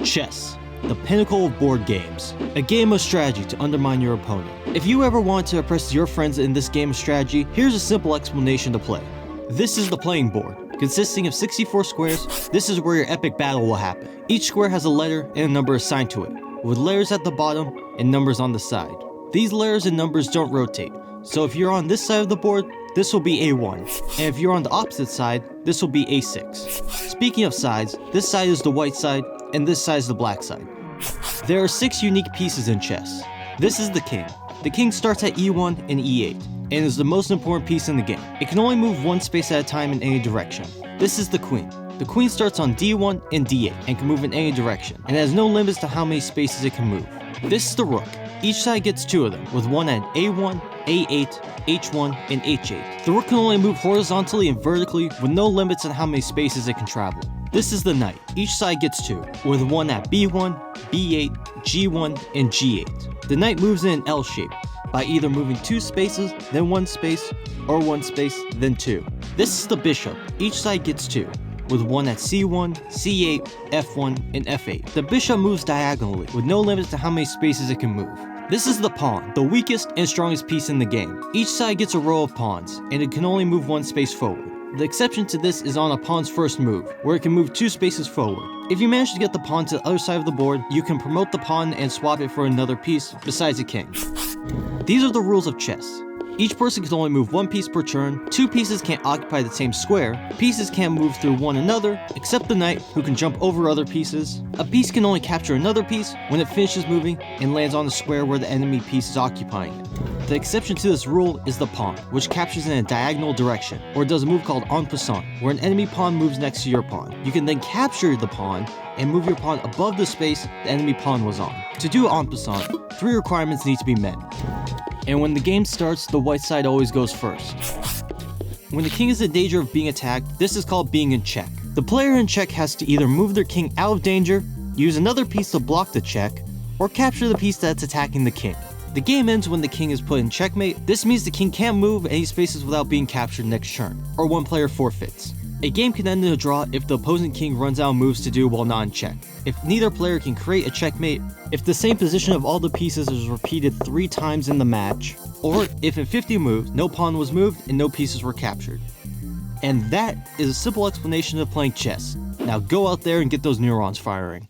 Chess, the pinnacle of board games. A game of strategy to undermine your opponent. If you ever want to impress your friends in this game of strategy, here's a simple explanation to play. This is the playing board. Consisting of 64 squares, this is where your epic battle will happen. Each square has a letter and a number assigned to it, with letters at the bottom and numbers on the side. These letters and numbers don't rotate, so if you're on this side of the board, this will be A1, and if you're on the opposite side, this will be A6. Speaking of sides, this side is the white side, and this side is the black side. There are 6 unique pieces in chess. This is the king. The king starts at E1 and E8, and is the most important piece in the game. It can only move one space at a time in any direction. This is the queen. The queen starts on D1 and D8, and can move in any direction, and has no limits to how many spaces it can move. This is the rook. Each side gets 2 of them, with one at A1, A8, H1, and H8. The rook can only move horizontally and vertically with no limits on how many spaces it can travel. This is the knight. Each side gets 2, with one at B1, B8, G1, and G8. The knight moves in an L shape, by either moving 2 spaces, then 1 space, or 1 space, then 2. This is the bishop. Each side gets 2, with one at C1, C8, F1, and F8. The bishop moves diagonally, with no limits to how many spaces it can move. This is the pawn, the weakest and strongest piece in the game. Each side gets a row of pawns, and it can only move 1 space forward. The exception to this is on a pawn's first move, where it can move 2 spaces forward. If you manage to get the pawn to the other side of the board, you can promote the pawn and swap it for another piece besides a king. These are the rules of chess. Each person can only move 1 piece per turn, 2 pieces can't occupy the same square, pieces can't move through one another, except the knight, who can jump over other pieces. A piece can only capture another piece when it finishes moving and lands on the square where the enemy piece is occupying it. The exception to this rule is the pawn, which captures in a diagonal direction, or does a move called en passant, where an enemy pawn moves next to your pawn. You can then capture the pawn and move your pawn above the space the enemy pawn was on. To do en passant, 3 requirements need to be met. And when the game starts, the white side always goes first. When the king is in danger of being attacked, this is called being in check. The player in check has to either move their king out of danger, use another piece to block the check, or capture the piece that's attacking the king. The game ends when the king is put in checkmate. This means the king can't move any spaces without being captured next turn, or one player forfeits. A game can end in a draw if the opposing king runs out of moves to do while not in check, if neither player can create a checkmate, if the same position of all the pieces is repeated 3 times in the match, or if in 50 moves, no pawn was moved and no pieces were captured. And that is a simple explanation of playing chess. Now go out there and get those neurons firing.